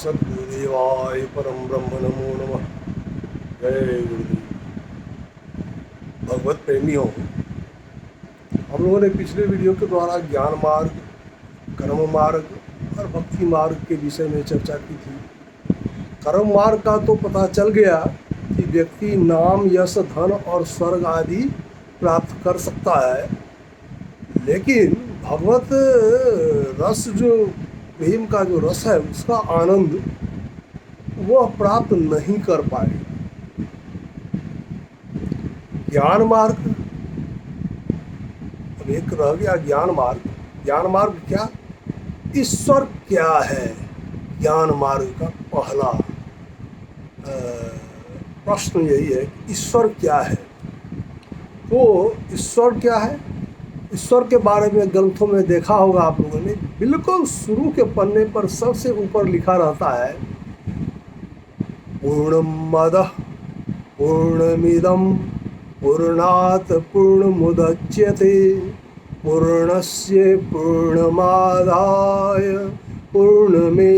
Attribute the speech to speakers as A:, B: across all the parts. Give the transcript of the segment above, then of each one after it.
A: सद्गुरुदेवाय परम ब्रह्म नमो नमः। जय गुरुदेव। भगवत प्रेमियों, हम लोगों ने पिछले वीडियो के द्वारा ज्ञान मार्ग, कर्म मार्ग और भक्ति मार्ग के विषय में चर्चा की थी। कर्म मार्ग का तो पता चल गया कि व्यक्ति नाम, यश, धन और स्वर्ग आदि प्राप्त कर सकता है, लेकिन भगवत रस जो प्रेम का जो रस है उसका आनंद वह प्राप्त नहीं कर पाए। ज्ञान मार्ग, अब एक रह गया ज्ञान मार्ग। ज्ञान मार्ग क्या, ईश्वर क्या है? ज्ञान मार्ग का पहला प्रश्न यही है, ईश्वर क्या है? तो ईश्वर क्या है? ईश्वर के बारे में ग्रंथों में देखा होगा आप लोगों ने, बिल्कुल शुरू के पन्ने पर सबसे ऊपर लिखा रहता है, पूर्णमदः पूर्णमिदं पूर्णात् पूर्णमुदच्यते पूर्णस्य पूर्णमादाय पूर्णमेवावशिष्यते।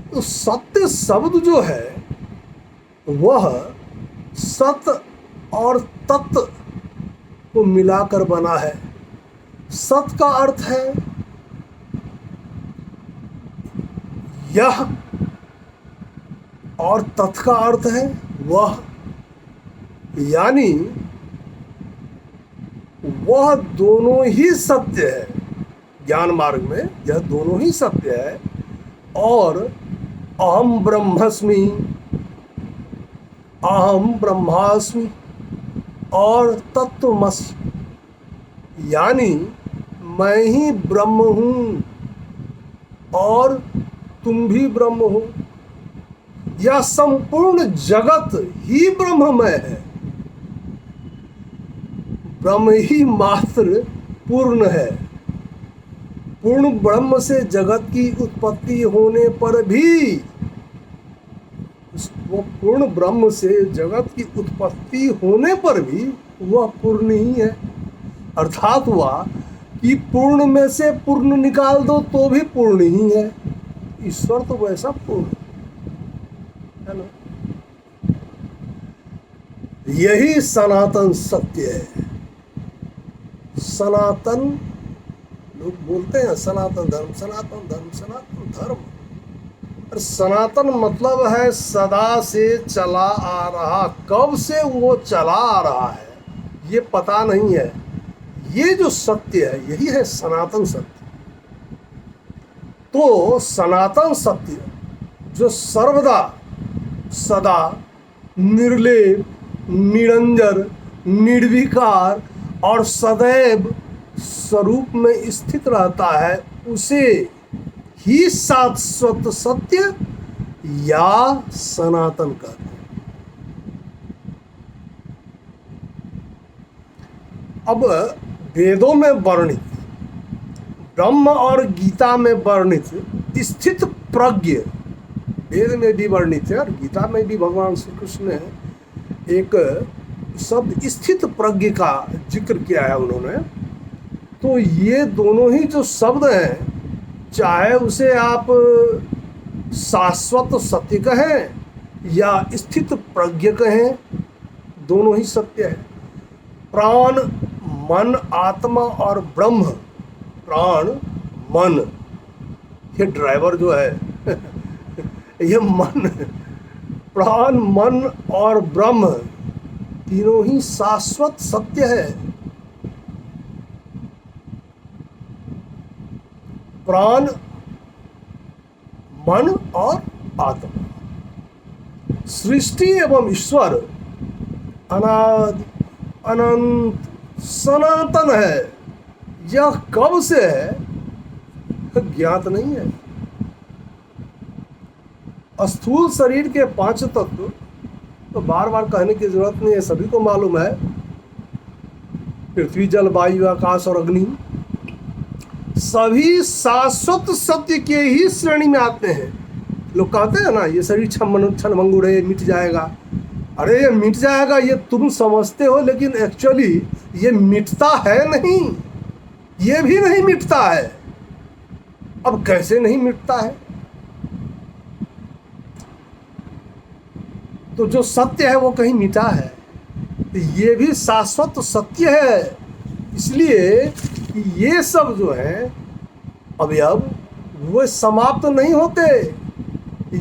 A: तो सत्य शब्द जो है वह सत और तत्व को मिलाकर बना है। सत का अर्थ है यह और तत् का अर्थ है वह, यानी वह दोनों ही सत्य है। ज्ञान मार्ग में यह दोनों ही सत्य है। और अहम ब्रह्मास्मि, अहम ब्रह्मास्मि और तत्वमसि, यानी मैं ही ब्रह्म हूँ और तुम भी ब्रह्म हो। यह संपूर्ण जगत ही ब्रह्ममय है। ब्रह्म ही मात्र पूर्ण है। पूर्ण ब्रह्म से जगत की उत्पत्ति होने पर भी, वो पूर्ण ब्रह्म से जगत की उत्पत्ति होने पर भी वह पूर्ण ही है। अर्थात हुआ कि पूर्ण में से पूर्ण निकाल दो तो भी पूर्ण ही है। ईश्वर तो वैसा पूर्ण है ना। यही सनातन सत्य है। सनातन लोग बोलते हैं सनातन धर्म, सनातन धर्म, सनातन धर्म। सनातन मतलब है सदा से चला आ रहा। कब से वो चला आ रहा है ये पता नहीं है। ये जो सत्य है यही है सनातन सत्य। तो सनातन सत्य जो सर्वदा सदा निर्लेप, निरंजन, निर्विकार और सदैव स्वरूप में स्थित रहता है, उसे ही शाश्वत सत्य या सनातन कहते हैं। अब वेदों में वर्णित, ब्रह्म और गीता में वर्णित स्थित प्रज्ञ, वेद में भी वर्णित है और गीता में भी भगवान श्री कृष्ण ने एक शब्द स्थित प्रज्ञ का जिक्र किया है उन्होंने। तो ये दोनों ही जो शब्द हैं, चाहे उसे आप शाश्वत सत्य कहें या स्थित प्रज्ञ कहें, दोनों ही सत्य है। प्राण, मन, आत्मा और ब्रह्म। प्राण, मन, ये ड्राइवर जो है ये मन, प्राण, मन और ब्रह्म तीनों ही शाश्वत सत्य है। प्राण, मन और आत्मा। सृष्टि एवं ईश्वर अनादि, अनंत, सनातन है। यह कब से है ज्ञात नहीं है। स्थूल शरीर के 5 तत्व तो बार बार कहने की जरूरत नहीं है, सभी को मालूम है। पृथ्वी, जल, वायु, आकाश और अग्नि सभी शाश्वत सत्य के ही श्रेणी में आते हैं। लोग कहते हैं ना ये शरीर क्षण भंगुर है, मिट जाएगा। अरे ये मिट जाएगा ये तुम समझते हो, लेकिन एक्चुअली ये मिटता है नहीं, ये भी नहीं मिटता है। अब कैसे नहीं मिटता है? तो जो सत्य है वो कहीं मिटा है, तो ये भी शाश्वत सत्य है। इसलिए कि ये सब जो है अवयव वो समाप्त नहीं होते,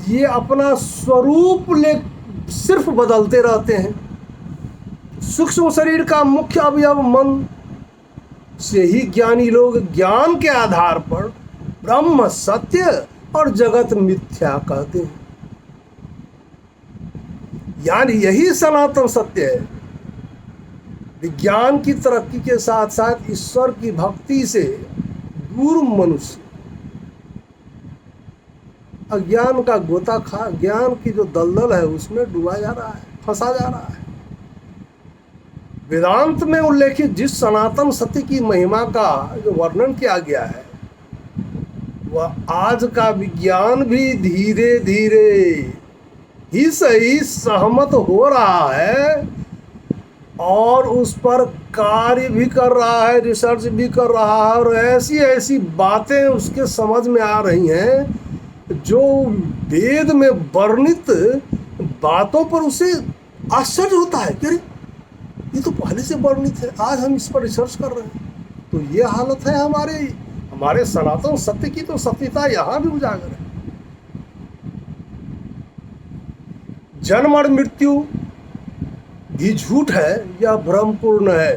A: ये अपना स्वरूप ले सिर्फ बदलते रहते हैं। सूक्ष्म शरीर का मुख्य अवयव मन से ही ज्ञानी लोग ज्ञान के आधार पर ब्रह्म सत्य और जगत मिथ्या कहते हैं। यानी यही सनातन सत्य है। विज्ञान की तरक्की के साथ साथ ईश्वर की भक्ति से दूर मनुष्य अज्ञान का गोता खा, ज्ञान की जो दलदल है उसमें डूबा जा रहा है, फंसा जा रहा है। वेदांत में उल्लेखित जिस सनातन सत्य की महिमा का जो वर्णन किया गया है, वह आज का विज्ञान भी धीरे धीरे ही सही सहमत हो रहा है और उस पर कार्य भी कर रहा है, रिसर्च भी कर रहा है, और ऐसी ऐसी बातें उसके समझ में आ रही हैं जो वेद में वर्णित बातों पर उसे आश्चर्य होता है कि अरे ये तो पहले से वर्णित है, आज हम इस पर रिसर्च कर रहे हैं। तो ये हालत है हमारे सनातन सत्य की। तो सत्यता यहाँ भी उजागर है। जन्म और मृत्यु भी झूठ है, यह भ्रमपूर्ण है।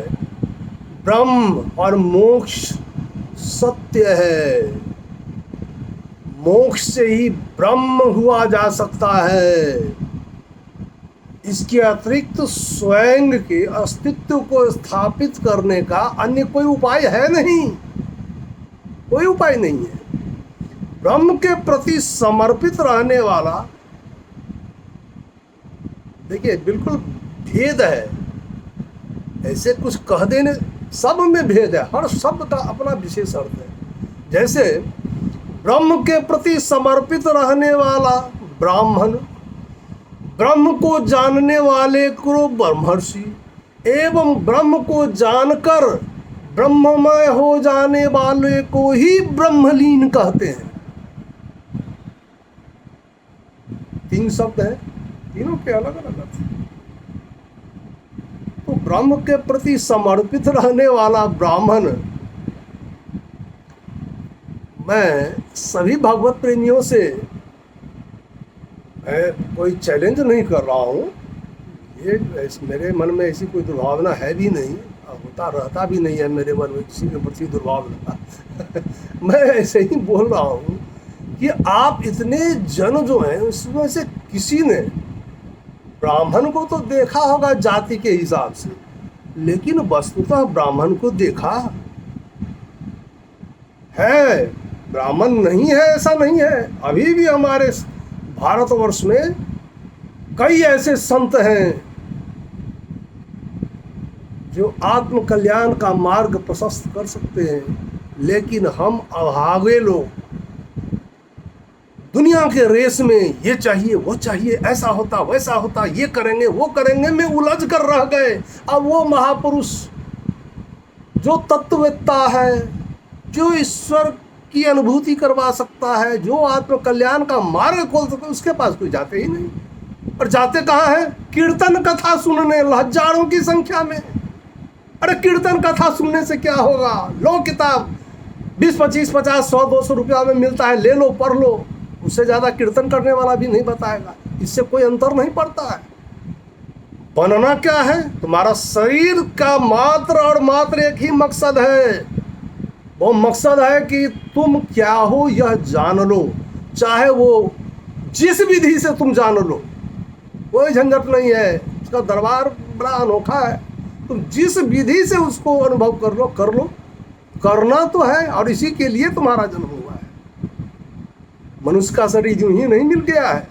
A: ब्रह्म और मोक्ष सत्य है। मोक्ष से ही ब्रह्म हुआ जा सकता है। इसके अतिरिक्त स्वयं के अस्तित्व को स्थापित करने का अन्य कोई उपाय है नहीं, कोई उपाय नहीं है। ब्रह्म के प्रति समर्पित रहने वाला, देखिए बिल्कुल भेद है, ऐसे कुछ कह देने, सब में भेद है, हर शब्द का अपना विशेष अर्थ है। जैसे ब्रह्म के प्रति समर्पित रहने वाला ब्राह्मण, ब्रह्म को जानने वाले को ब्रह्मर्षि, एवं ब्रह्म को जानकर ब्रह्ममय हो जाने वाले को ही ब्रह्मलीन कहते हैं। तीन शब्द हैं, तीनों के अलग अलग अर्थ हैं। तो ब्रह्म के प्रति समर्पित रहने वाला ब्राह्मण, मैं सभी भगवत प्रेमियों से मैं कोई चैलेंज नहीं कर रहा हूँ, ये मेरे मन में ऐसी कोई दुर्भावना है भी नहीं, होता रहता भी नहीं है मेरे मन में किसी के प्रति दुर्भावना मैं ऐसे ही बोल रहा हूँ कि आप इतने जन जो हैं उसमें से किसी ने ब्राह्मण को तो देखा होगा जाति के हिसाब से, लेकिन वस्तुतः ब्राह्मण को देखा है? ब्राह्मण नहीं है ऐसा नहीं है। अभी भी हमारे भारतवर्ष में कई ऐसे संत हैं जो आत्म कल्याण का मार्ग प्रशस्त कर सकते हैं, लेकिन हम अभागे लोग दुनिया के रेस में ये चाहिए वो चाहिए, ऐसा होता वैसा होता, ये करेंगे वो करेंगे में उलझ कर रह गए। अब वो महापुरुष जो तत्ववेत्ता है, जो ईश्वर की अनुभूति करवा सकता है, जो आत्म कल्याण का मार्ग खोल सकता है, उसके पास कोई जाते ही नहीं। और जाते कहाँ है? कीर्तन कथा सुनने, हजारों की संख्या में। अरे कीर्तन कथा सुनने से क्या होगा? लो किताब 20, 25, 50, 100, 200 रुपया में मिलता है, ले लो पढ़ लो। उससे ज़्यादा कीर्तन करने वाला भी नहीं बताएगा, इससे कोई अंतर नहीं पड़ता है। बनना क्या है? तुम्हारा शरीर का मात्र और मात्र एक ही मकसद है। वो मकसद है कि तुम क्या हो यह जान लो, चाहे वो जिस विधि से तुम जान लो, कोई झंझट नहीं है। उसका दरबार बड़ा अनोखा है। तुम जिस विधि से उसको अनुभव कर लो, कर लो। करना तो है, और इसी के लिए तुम्हारा जन्म हुआ है। मनुष्य का शरीर यूं ही नहीं मिल गया है।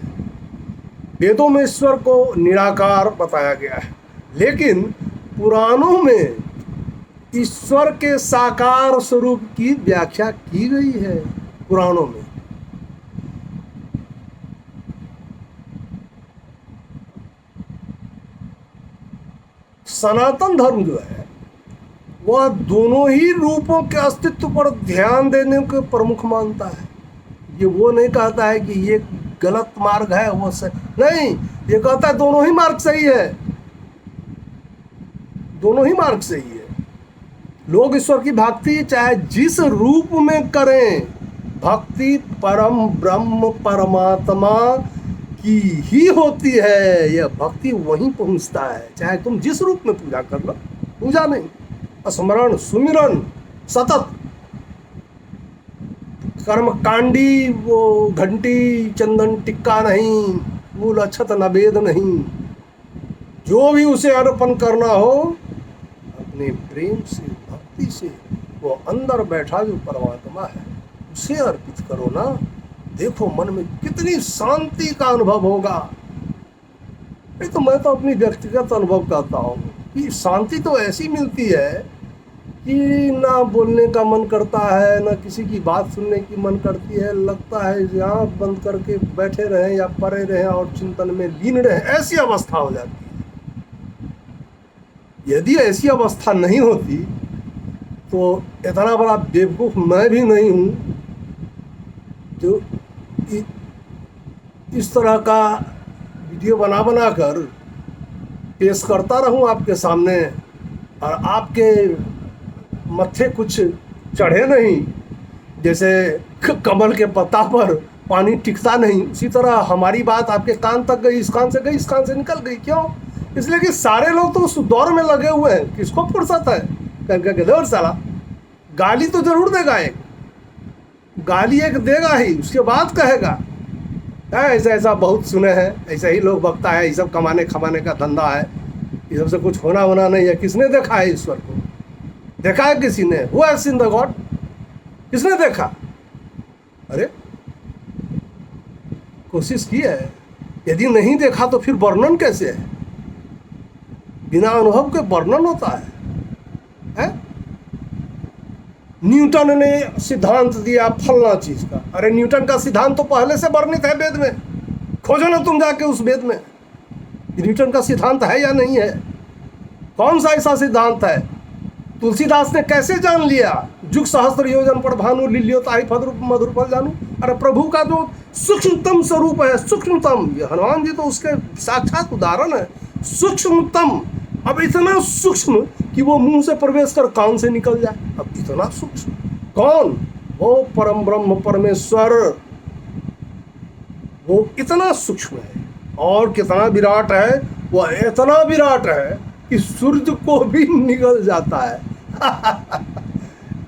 A: वेदों में ईश्वर को निराकार बताया गया है, लेकिन पुराणों में ईश्वर के साकार स्वरूप की व्याख्या की गई है। पुराणों में सनातन धर्म जो है वह दोनों ही रूपों के अस्तित्व पर ध्यान देने को प्रमुख मानता है। ये वो नहीं कहता है कि ये गलत मार्ग है वो सही, नहीं, ये कहता है दोनों ही मार्ग सही है, दोनों ही मार्ग सही है। लोग ईश्वर की भक्ति चाहे जिस रूप में करें, भक्ति परम ब्रह्म परमात्मा की ही होती है। यह भक्ति वहीं पहुंचता है, चाहे तुम जिस रूप में पूजा कर लो, पूजा नहीं, स्मरण सुमिरन सतत, कर्मकांडी वो घंटी चंदन टिक्का नहीं, मूल अक्षत नवेद नहीं, जो भी उसे अर्पण करना हो अपने प्रेम से भक्ति से, वो अंदर बैठा जो परमात्मा है उसे अर्पित करो ना। देखो मन में कितनी शांति का अनुभव होगा। ये तो मैं तो अपनी व्यक्तिगत अनुभव करता हूँ कि शांति तो ऐसी मिलती है कि ना बोलने का मन करता है, ना किसी की बात सुनने की मन करती है, लगता है यहाँ बंद करके बैठे रहें या पड़े रहें और चिंतन में लीन रहें, ऐसी अवस्था हो जाती है। यदि ऐसी अवस्था नहीं होती तो इतना बड़ा बेवकूफ़ मैं भी नहीं हूँ जो इस तरह का वीडियो बना कर पेश करता रहूं आपके सामने और आपके मत्थे कुछ चढ़े नहीं। जैसे कमल के पत्ता पर पानी टिकता नहीं, उसी तरह हमारी बात आपके कान तक गई, इस कान से गई, इस कान से निकल गई। क्यों? इसलिए कि सारे लोग तो उस दौर में लगे हुए हैं, किसको फुर्सत है कह दौर साला। गाली तो जरूर देगा, एक गाली एक देगा ही, उसके बाद कहेगा ऐसा ऐसा बहुत सुने हैं, ऐसा ही लोग बकता है, ये सब कमाने खमाने का धंधा है, ये सबसे कुछ होना नहीं है। किसने देखा है ईश्वर को? देखा है किसी ने? Who has seen the God? किसने देखा? अरे कोशिश की है? यदि नहीं देखा तो फिर वर्णन कैसे है? बिना अनुभव के वर्णन होता है? न्यूटन ने सिद्धांत दिया फलना चीज का। अरे न्यूटन का सिद्धांत तो पहले से वर्णित है वेद में, खोजो ना तुम जाके उस वेद में न्यूटन का सिद्धांत है या नहीं है। कौन सा ऐसा सिद्धांत है? तुलसीदास ने कैसे जान लिया? जुग सहस्त्र योजन पर भानु लिलियो ताहि फल मधुर फल जानू। अरे प्रभु का जो सूक्ष्मतम स्वरूप है, सूक्ष्मतम, ये हनुमान जी तो उसके साक्षात उदाहरण है। सूक्ष्मतम, अब इतना सूक्ष्म कि वो मुंह से प्रवेश कर कान से निकल जाए। अब इतना सूक्ष्म कौन? वो परम ब्रह्म परमेश्वर, वो इतना सूक्ष्म है और कितना विराट है। वो इतना विराट है कि सूर्य को भी निगल जाता है।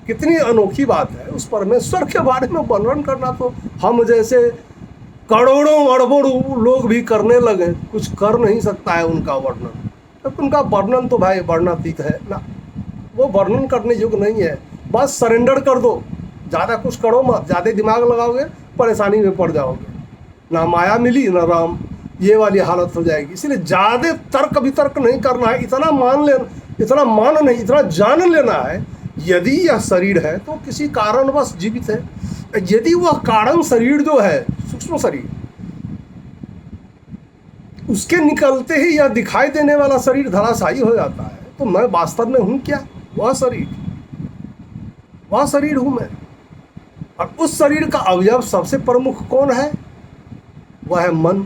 A: कितनी अनोखी बात है। उस परमेश्वर के बारे में वर्णन करना तो हम जैसे करोड़ों अरबों लोग भी करने लगे, कुछ कर नहीं सकता है उनका वर्णन। तो उनका वर्णन तो भाई वर्णनातीत है ना, वो वर्णन करने योग्य नहीं है। बस सरेंडर कर दो, ज़्यादा कुछ करो मत, ज़्यादा दिमाग लगाओगे परेशानी में पड़ जाओगे, ना माया मिली ना राम, ये वाली हालत हो जाएगी। इसलिए ज़्यादा तर्क वितर्क नहीं करना है, इतना मान लेना, इतना मान नहीं, इतना जान लेना है। यदि यह शरीर है तो किसी कारणवश जीवित है। यदि वह कारण शरीर जो है, सूक्ष्म शरीर, उसके निकलते ही यह दिखाई देने वाला शरीर धराशायी हो जाता है, तो मैं वास्तव में हूँ क्या? वह शरीर हूँ मैं। और उस शरीर का अवयव सबसे प्रमुख कौन है? वह है मन।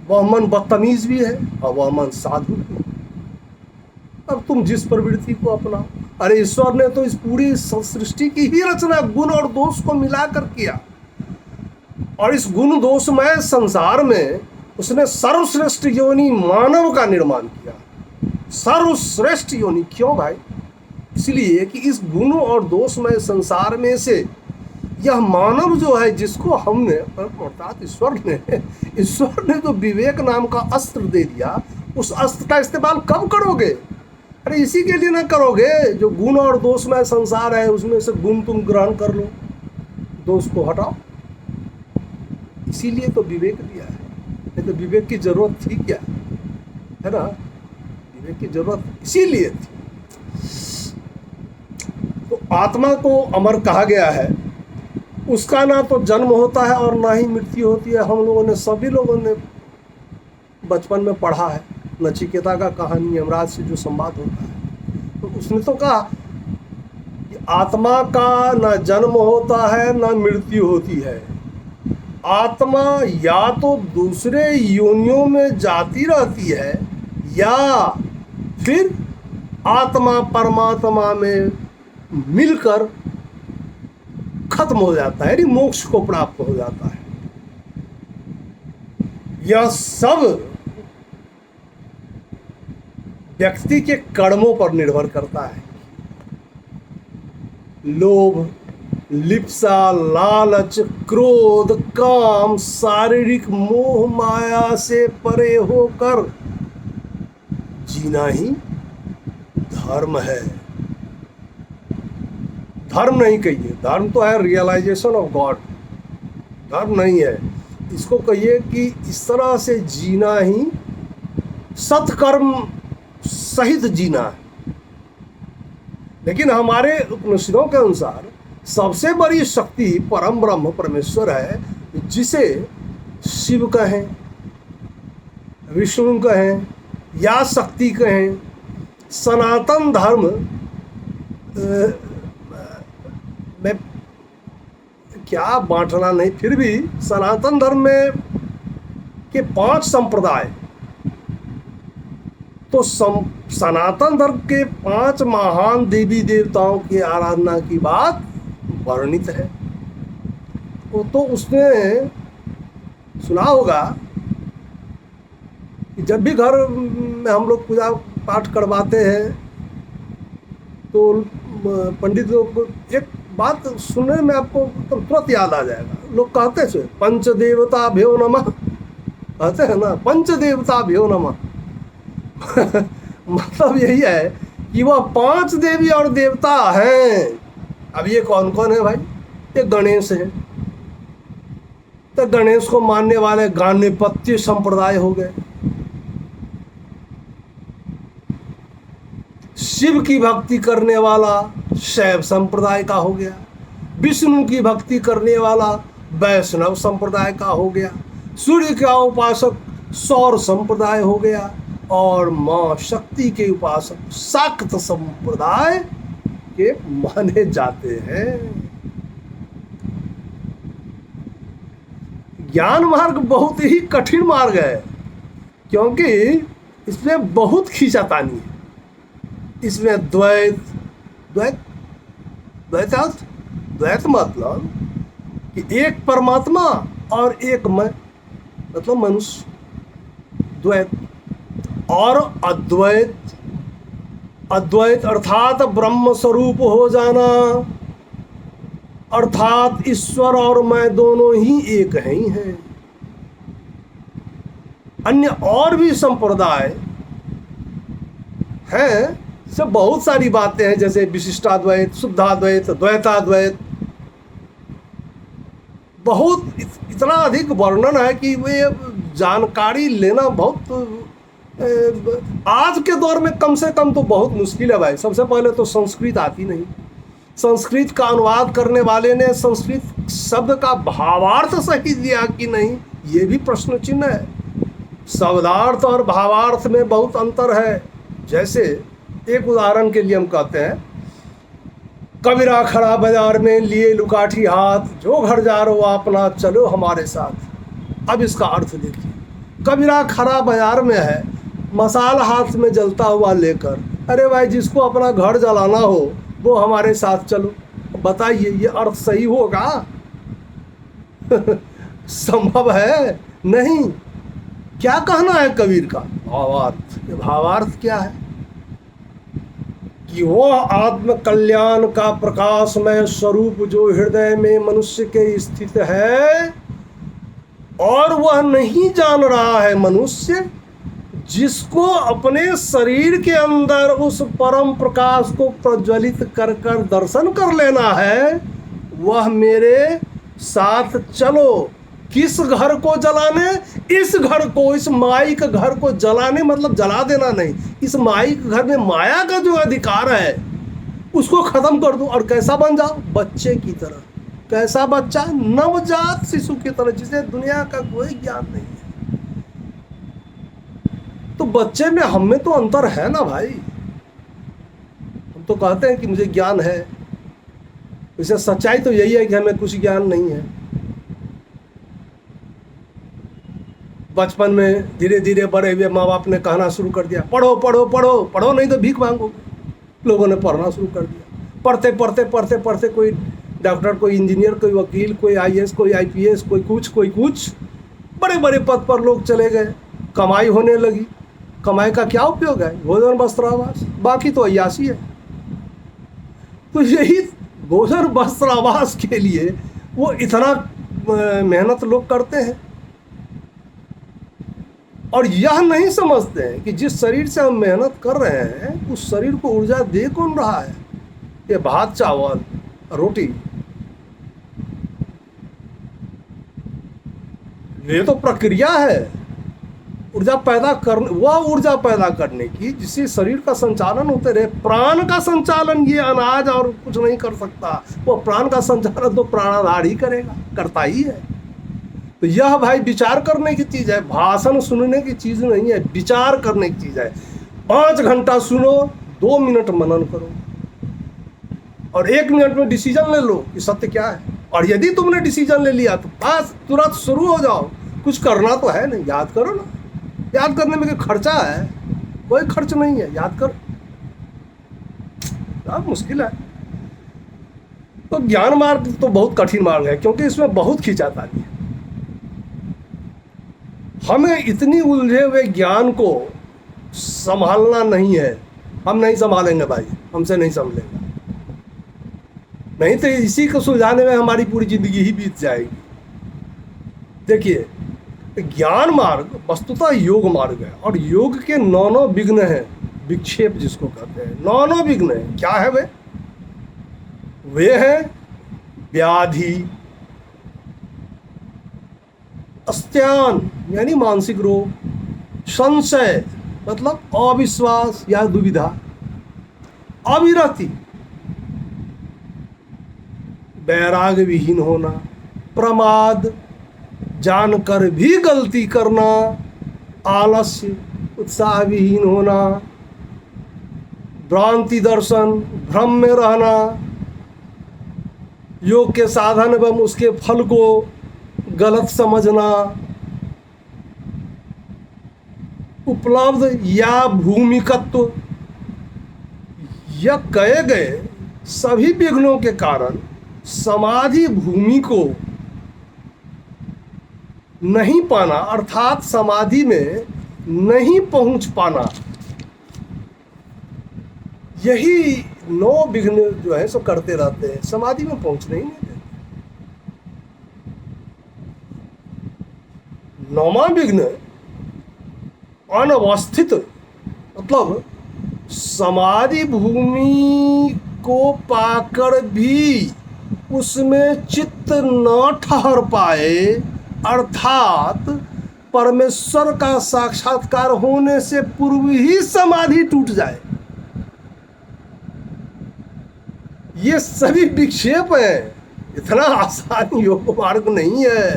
A: वह मन बदतमीज भी है और वह मन साधु भी है। अब तुम जिस प्रवृत्ति को अपना। अरे ईश्वर ने तो इस पूरी सृष्टि की ही रचना गुण और दोष को मिलाकर किया, और इस गुण दोषमय संसार में उसने सर्वश्रेष्ठ योनि मानव का निर्माण किया। सर्वश्रेष्ठ योनि क्यों भाई? इसलिए कि इस गुण और दोषमय संसार में से यह मानव जो है, जिसको हमने अर्थात ईश्वर ने जो विवेक नाम का अस्त्र दे दिया, उस अस्त्र का इस्तेमाल कब करोगे? अरे इसी के लिए ना करोगे जो गुण और दोषमय संसार है, उसमें से गुण तुम ग्रहण कर लो, दोष को हटाओ। इसीलिए तो विवेक दिया है, नहीं तो विवेक की जरूरत थी क्या? है ना, विवेक की जरूरत इसीलिए थी। तो आत्मा को अमर कहा गया है, उसका ना तो जन्म होता है और ना ही मृत्यु होती है। हम लोगों ने, सभी लोगों ने बचपन में पढ़ा है नचिकेता का कहानी, यमराज से जो संवाद होता है, तो उसने तो कहा कि आत्मा का न जन्म होता है न मृत्यु होती है। आत्मा या तो दूसरे योनियों में जाती रहती है या फिर आत्मा परमात्मा में मिलकर खत्म हो जाता है, यानी मोक्ष को प्राप्त हो जाता है। यह सब व्यक्ति के कर्मों पर निर्भर करता है। लोभ, लिप्सा, लालच, क्रोध, काम, शारीरिक मोह माया से परे होकर जीना ही धर्म है। धर्म नहीं कहिए, धर्म तो है रियलाइजेशन ऑफ गॉड, धर्म नहीं है। इसको कहिए कि इस तरह से जीना ही सत्कर्म सहित जीना है। लेकिन हमारे उपनिषदों के अनुसार सबसे बड़ी शक्ति परम ब्रह्म परमेश्वर है, जिसे शिव कहें, विष्णु कहें या शक्ति कहें। सनातन धर्म में क्या बांटना नहीं, फिर भी सनातन धर्म में के 5 संप्रदाय, तो सनातन धर्म के 5 महान देवी देवताओं की आराधना की बात वर्णित है। वो तो उसने सुना होगा कि जब भी घर में हम लोग पूजा पाठ करवाते हैं तो पंडित लोग एक बात सुनने में आपको तुरंत याद आ जाएगा। लोग कहते थे पंचदेवताभ्यो नमः, कहते हैं ना, पंचदेवताभ्यो नमः। मतलब यही है कि वह 5 देवी और देवता हैं। अब ये कौन कौन है भाई? ये गणेश है, तो गणेश को मानने वाले गाणिपत्य संप्रदाय हो गए। शिव की भक्ति करने वाला शैव संप्रदाय का हो गया। विष्णु की भक्ति करने वाला वैष्णव संप्रदाय का हो गया। सूर्य का उपासक सौर संप्रदाय हो गया। और मां शक्ति के उपासक शाक्त संप्रदाय के माने जाते हैं। ज्ञान मार्ग बहुत ही कठिन मार्ग है, क्योंकि इसमें बहुत खींचातानी है। इसमें द्वैत मतलब कि एक परमात्मा और एक मैं, मतलब मनुष्य। द्वैत और अद्वैत अर्थात ब्रह्म स्वरूप हो जाना, अर्थात ईश्वर और मैं दोनों ही एक ही हैं। अन्य और भी संप्रदाय हैं, सब बहुत सारी बातें हैं, जैसे विशिष्टाद्वैत, शुद्धाद्वैत, द्वैताद्वैत। बहुत इतना अधिक वर्णन है कि वे जानकारी लेना बहुत आज के दौर में कम से कम तो बहुत मुश्किल है भाई। सबसे पहले तो संस्कृत आती नहीं। संस्कृत का अनुवाद करने वाले ने संस्कृत शब्द का भावार्थ सही दिया कि नहीं, ये भी प्रश्न चिन्ह है। शब्दार्थ और भावार्थ में बहुत अंतर है। जैसे एक उदाहरण के लिए हम कहते हैं, कबीरा खड़ा बाजार में लिए लुकाठी हाथ, जो घर जा रहे हो अपना चलो हमारे साथ। अब इसका अर्थ देखिए, कबीरा खड़ा बाजार में है, मसाला हाथ में जलता हुआ लेकर, अरे भाई जिसको अपना घर जलाना हो वो हमारे साथ चलो। बताइए ये अर्थ सही होगा? संभव है नहीं। क्या कहना है कबीर का भावार्थ? ये भावार्थ क्या है कि वो आत्म कल्याण का प्रकाशमय स्वरूप जो हृदय में मनुष्य के स्थित है और वह नहीं जान रहा है मनुष्य, जिसको अपने शरीर के अंदर उस परम प्रकाश को प्रज्वलित कर कर दर्शन कर लेना है, वह मेरे साथ चलो। किस घर को जलाने? इस घर को, इस माई के घर को जलाने, मतलब जला देना नहीं, इस माई के घर में माया का जो अधिकार है उसको खत्म कर दो। और कैसा बन जाओ? बच्चे की तरह। कैसा बच्चा? नवजात शिशु की तरह, जिसे दुनिया का कोई ज्ञान नहीं है। तो बच्चे में हम में तो अंतर है ना भाई। हम तो कहते हैं कि मुझे ज्ञान है, वैसे सच्चाई तो यही है कि हमें कुछ ज्ञान नहीं है। बचपन में धीरे धीरे बड़े हुए माँ बाप ने कहना शुरू कर दिया, पढ़ो पढ़ो पढ़ो पढ़ो, नहीं तो भीख मांगो। लोगों ने पढ़ना शुरू कर दिया। पढ़ते पढ़ते पढ़ते पढ़ते कोई डॉक्टर, कोई इंजीनियर, कोई वकील, कोई आईएएस, कोई आईपीएस, कोई कुछ बड़े बड़े पद पर लोग चले गए। कमाई होने लगी। कमाई का क्या उपयोग है? भोजन वस्त्र आवास, बाकी तो अय्यासी है। तो यही भोजन वस्त्र आवास के लिए वो इतना मेहनत लोग करते हैं और यह नहीं समझते हैं कि जिस शरीर से हम मेहनत कर रहे हैं उस शरीर को ऊर्जा दे कौन रहा है? ये भात चावल रोटी, ये तो प्रक्रिया है ऊर्जा पैदा करने, वह ऊर्जा पैदा करने की जिससे शरीर का संचालन होते रहे। प्राण का संचालन ये अनाज और कुछ नहीं कर सकता। वो प्राण का संचालन तो प्राणाधार ही करेगा, करता ही है। तो यह भाई विचार करने की चीज़ है, भाषण सुनने की चीज़ नहीं है, विचार करने की चीज़ है। 5 घंटा सुनो, 2 मिनट मनन करो और 1 मिनट में डिसीजन ले लो कि सत्य क्या है। और यदि तुमने डिसीजन ले लिया तो बस तुरंत शुरू हो जाओ। कुछ करना तो है नहीं, याद करो ना। याद करने में कोई खर्चा है? कोई खर्च नहीं है, याद करो। अब मुश्किल है। तो ज्ञान मार्ग तो बहुत कठिन मार्ग है क्योंकि इसमें बहुत खींचातानी है। हमें इतनी उलझे हुए ज्ञान को संभालना नहीं है। हम नहीं संभालेंगे भाई, हमसे नहीं संभलेगा। नहीं तो इसी को सुलझाने में हमारी पूरी जिंदगी ही बीत जाएगी। देखिए, ज्ञान मार्ग वस्तुतः योग मार्ग है और योग के 9 विघ्न हैं, विक्षेप जिसको कहते हैं। 9 विघ्न हैं। क्या है वे हैं व्याधि, अस्त्यान यानी मानसिक रोग, संशय मतलब अविश्वास या दुविधा, अविरति वैराग्य विहीन होना, प्रमाद जानकर भी गलती करना, आलस्य उत्साह विहीन होना, भ्रांति दर्शन भ्रम में रहना, योग के साधन एवं उसके फल को गलत समझना, उपलब्ध या भूमिकत्व। यह कहे गए सभी विघ्नों के कारण समाधि भूमि को नहीं पाना अर्थात समाधि में नहीं पहुंच पाना, यही 9 विघ्न जो है सो करते रहते हैं, समाधि में पहुंचने ही नहीं देते। 9वां विघ्न अनवस्थित मतलब समाधि भूमि को पाकर भी उसमें चित्त न ठहर पाए अर्थात परमेश्वर का साक्षात्कार होने से पूर्व ही समाधि टूट जाए। ये सभी विक्षेप हैं। इतना आसान योग मार्ग नहीं है।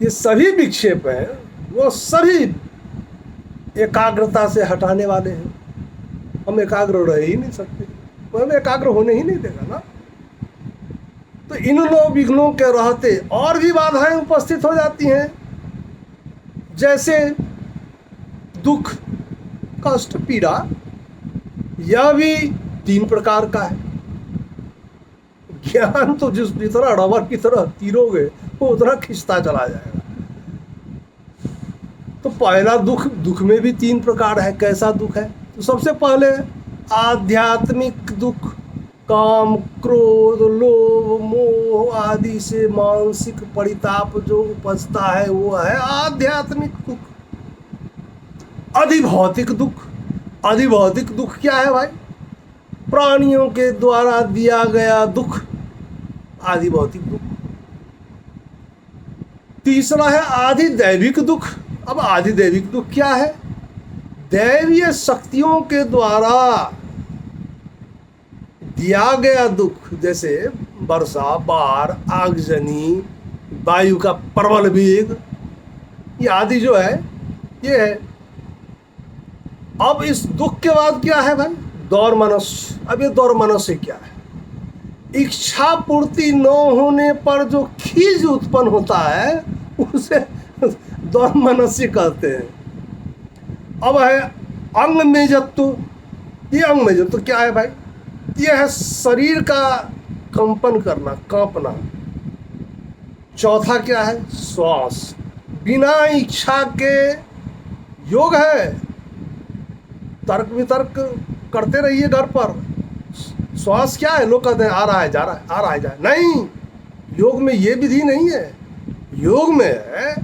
A: ये सभी विक्षेप हैं, वो सभी एकाग्रता से हटाने वाले हैं। हम एकाग्र रह ही नहीं सकते, वो हमें एकाग्र होने ही नहीं देगा ना। तो इन 9 विघ्नों के रहते और भी बाधाएं उपस्थित हो जाती हैं, जैसे दुख, कष्ट, पीड़ा। यह भी 3 प्रकार का है। ज्ञान तो जितना रबर की तरह तीरोगे वो उतना खिंचता चला जाएगा। तो पहला दुख में भी 3 प्रकार है। कैसा दुख है? तो सबसे पहले आध्यात्मिक दुख, काम, क्रोध, लोभ, मोह आदि से मानसिक परिताप जो उपजता है वो है आध्यात्मिक दुख। अधिभौतिक दुख, अधिभौतिक दुख क्या है भाई? प्राणियों के द्वारा दिया गया दुख, आधिभौतिक दुख। तीसरा है आधिदैविक दुख। अब आधिदैविक दुख क्या है? दैवीय शक्तियों के द्वारा दिया गया दुख, जैसे वर्षा, बाढ़, आगजनी, वायु का प्रबल वेग, ये आदि जो है ये है। अब इस दुख के बाद क्या है भाई? दौर मनस्य। अब ये दौर मनस्य क्या है? इच्छा पूर्ति न होने पर जो खीज उत्पन्न होता है उसे द्वैमनस्य कहते हैं। अब है अंग में जत्तु। ये अंग में जत्तु क्या है भाई? ये है शरीर का कंपन करना, कांपना। चौथा क्या है? श्वास। बिना इच्छा के योग है। तर्क वितर्क करते रहिए घर पर। श्वास क्या है? लोग कहते हैं आ रहा है जा रहा है, आ रहा है जा रहा है। नहीं, योग में ये विधि नहीं है। योग में है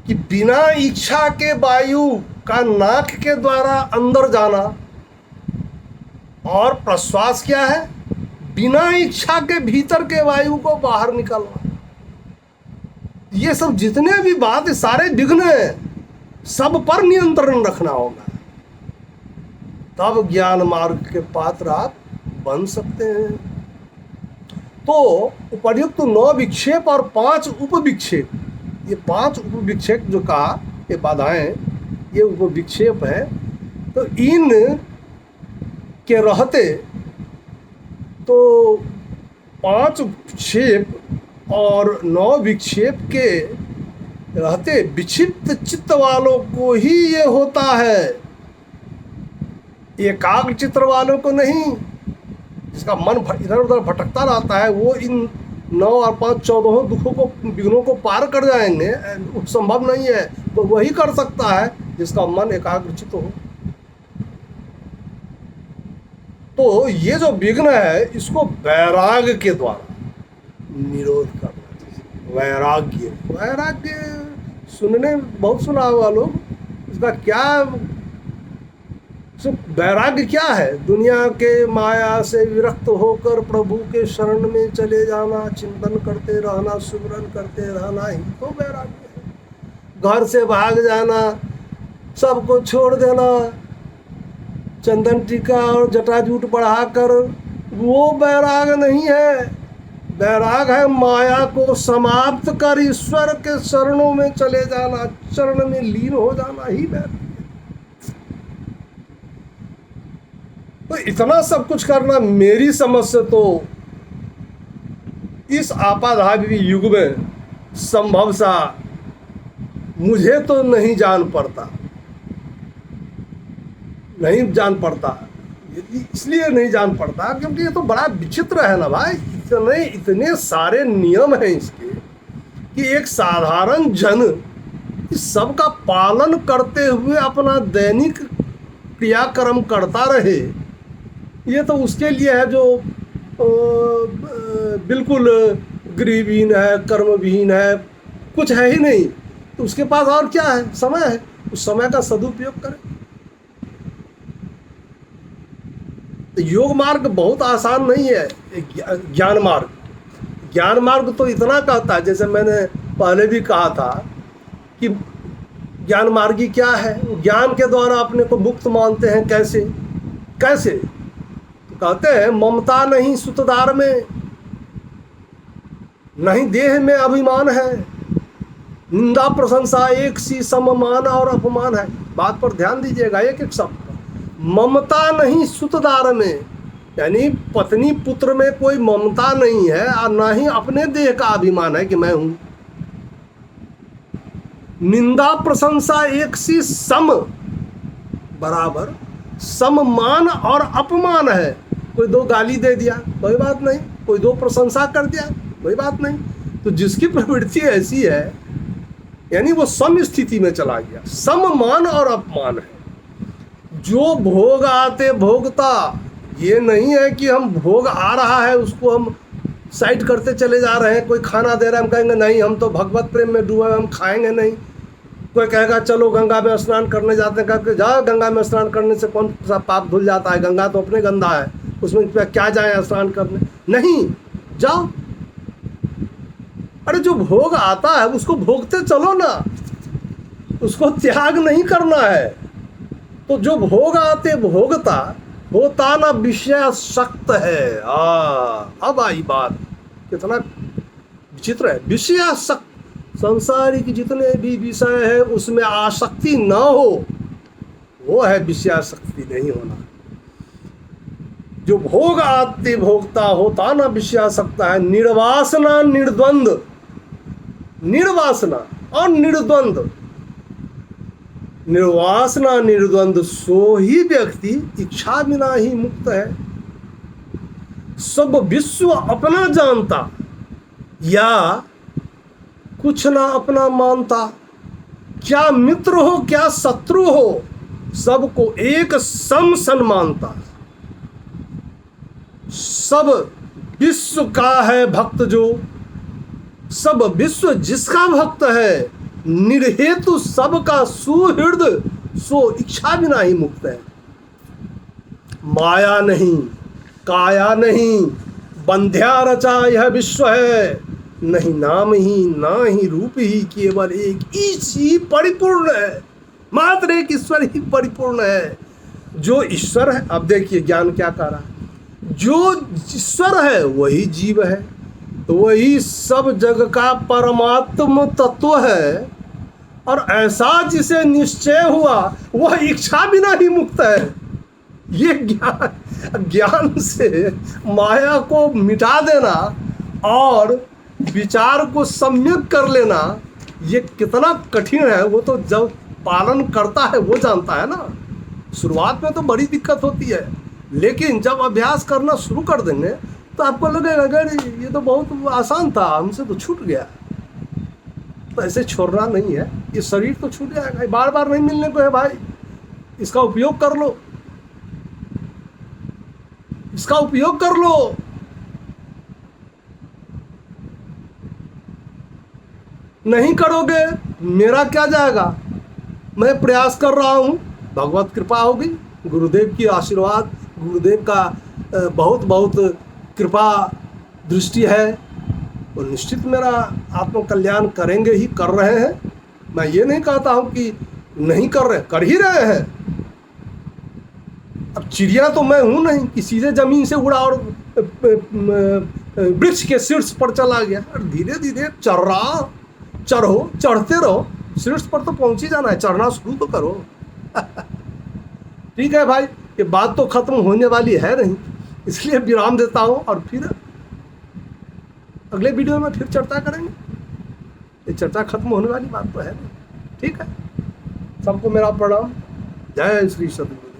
A: कि बिना इच्छा के वायु का नाक के द्वारा अंदर जाना। और प्रश्वास क्या है? बिना इच्छा के भीतर के वायु को बाहर निकालना। ये सब जितने भी बात सारे विघ्न हैं, सब पर नियंत्रण रखना होगा, तब ज्ञान मार्ग के पात्र आप बन सकते हैं। तो उपर्युक्त 9 विक्षेप और 5 उपविक्षेप, ये 5 उपविक्षेप जो कहा, ये बाधाएं, ये उपविक्षेप है। तो इन के रहते तो 5 विक्षेप और 9 विक्षेप के रहते विक्षिप्त चित्त वालों को ही ये होता है, एकाग्र चित्र वालों को नहीं। जिसका मन इधर उधर भटकता रहता है वो इन 9 और 5 14 दुखों को, विघ्नों को पार कर जाएंगे, संभव नहीं है। तो वही कर सकता है जिसका मन एकाग्रचित हो। तो ये जो विघ्न है इसको वैराग्य के द्वारा निरोध करना चाहिए। वैराग्य, वैराग्य सुनने बहुत सुना हुआ लोग, इसका क्या वैराग्य क्या है? दुनिया के माया से विरक्त होकर प्रभु के शरण में चले जाना, चिंतन करते रहना, सुमिरन करते रहना ही तो वैराग्य है। घर से भाग जाना, सबको छोड़ देना, चंदन टीका और जटाजूट बढ़ाकर, वो वैराग नहीं है। वैराग है माया को समाप्त कर ईश्वर के चरणों में चले जाना, चरण में लीन हो जाना ही वैराग। तो इतना सब कुछ करना मेरी समझ से तो इस आपाधापी युग में संभव सा मुझे तो नहीं जान पड़ता, नहीं जान पड़ता। इसलिए नहीं जान पड़ता क्योंकि ये तो बड़ा विचित्र है ना भाई। इतने सारे नियम हैं इसके कि एक साधारण जन इस सब का पालन करते हुए अपना दैनिक क्रियाक्रम करता रहे। ये तो उसके लिए है जो बिल्कुल गृहविहीन है, कर्मविहीन है, कुछ है ही नहीं। तो उसके पास और क्या है? समय है। उस समय का सदुपयोग करें। तो योग मार्ग बहुत आसान नहीं है। ज्ञान मार्ग, ज्ञान मार्ग तो इतना कहता है, जैसे मैंने पहले भी कहा था कि ज्ञान मार्गी क्या है? ज्ञान के द्वारा अपने को मुक्त मानते हैं। कैसे कैसे? तो कहते हैं ममता नहीं सुतदार में, नहीं देह में अभिमान है, निंदा प्रशंसा एक सी सममान और अपमान है। बात पर ध्यान दीजिएगा, एक एक शब्द। ममता नहीं सुतदार में, यानी पत्नी पुत्र में कोई ममता नहीं है और ना ही अपने देह का अभिमान है कि मैं हूं। निंदा प्रशंसा एक सी सम, बराबर सम्मान और अपमान है। कोई 2 गाली दे दिया कोई बात नहीं, कोई 2 प्रशंसा कर दिया कोई बात नहीं। तो जिसकी प्रवृत्ति ऐसी है यानी वो सम स्थिति में चला गया। सम्मान और अपमान है। जो भोग आते भोगता, ये नहीं है कि हम भोग आ रहा है उसको हम साइड करते चले जा रहे हैं। कोई खाना दे रहा है हम कहेंगे नहीं हम तो भगवत प्रेम में डूबे हम खाएंगे नहीं। कोई कहेगा चलो गंगा में स्नान करने जाते हैं, कहकर जाओ गंगा में स्नान करने से कौन सा पाप धुल जाता है, गंगा तो अपने गंदा है, उसमें क्या जाए स्नान करने, नहीं जाओ। अरे जो भोग आता है उसको भोगते चलो ना, उसको त्याग नहीं करना है। तो जो भोग आते भोगता होता ना विषयासक्त है। अब आई बात, कितना विचित्र है। विषयासक्त, संसारिक जितने भी विषय है उसमें आसक्ति न हो, वो है विषयासक्ति नहीं होना। जो भोग आत्ति भोक्ता होता न विषयासक्ता है, निर्वासना निर्द्वंद, निर्वासना और निर्द्वंद, निर्वासना निर्द्वंद सो ही व्यक्ति इच्छा बिना ही मुक्त है। सब विश्व अपना जानता या कुछ ना अपना मानता, क्या मित्र हो क्या शत्रु हो सबको एक सम सन मानता। सब विश्व का है भक्त जो, सब विश्व जिसका भक्त है, निर्हेतु सबका सुहृद सो इच्छा बिना ही मुक्त है। माया नहीं काया नहीं बंध्या रचा यह विश्व है, नहीं नाम ही ना ही रूप ही, केवल एक ईश ही परिपूर्ण है, मात्र एक ईश्वर ही परिपूर्ण है। जो ईश्वर है, अब देखिए ज्ञान क्या कह रहा है, जो ईश्वर है वही जीव है, वही सब जग का परमात्म तत्व है, और ऐसा जिसे निश्चय हुआ वह इच्छा बिना ही मुक्त है। ये ज्ञान से माया को मिटा देना और विचार को सम्यक कर लेना, ये कितना कठिन है वो तो जब पालन करता है वो जानता है ना। शुरुआत में तो बड़ी दिक्कत होती है, लेकिन जब अभ्यास करना शुरू कर देंगे तो आपको लगेगा अगर ये तो बहुत आसान था, हमसे तो छूट गया। तो ऐसे छोड़ना नहीं है, ये शरीर तो छूट जाएगा, बार बार नहीं मिलने को है भाई। इसका उपयोग कर लो, इसका उपयोग कर लो। नहीं करोगे मेरा क्या जाएगा, मैं प्रयास कर रहा हूँ, भगवत कृपा होगी, गुरुदेव की आशीर्वाद, गुरुदेव का बहुत बहुत कृपा दृष्टि है, और निश्चित मेरा आत्म कल्याण करेंगे ही, कर रहे हैं। मैं ये नहीं कहता हूँ कि नहीं कर रहे, कर ही रहे हैं। अब चिड़िया तो मैं हूँ नहीं कि सीधे जमीन से उड़ा और वृक्ष के शीर्ष पर चला गया। धीरे धीरे चढ़ो, चढ़ते रहो, शीर्ष पर तो पहुंच ही जाना है, चढ़ना शुरू तो करो। ठीक है भाई, ये बात तो खत्म होने वाली है नहीं, इसलिए विराम देता हूं और फिर अगले वीडियो में फिर चर्चा करेंगे। ये चर्चा खत्म होने वाली बात तो है नहीं। ठीक है, सबको मेरा प्रणाम। जय श्री सद्गुरु।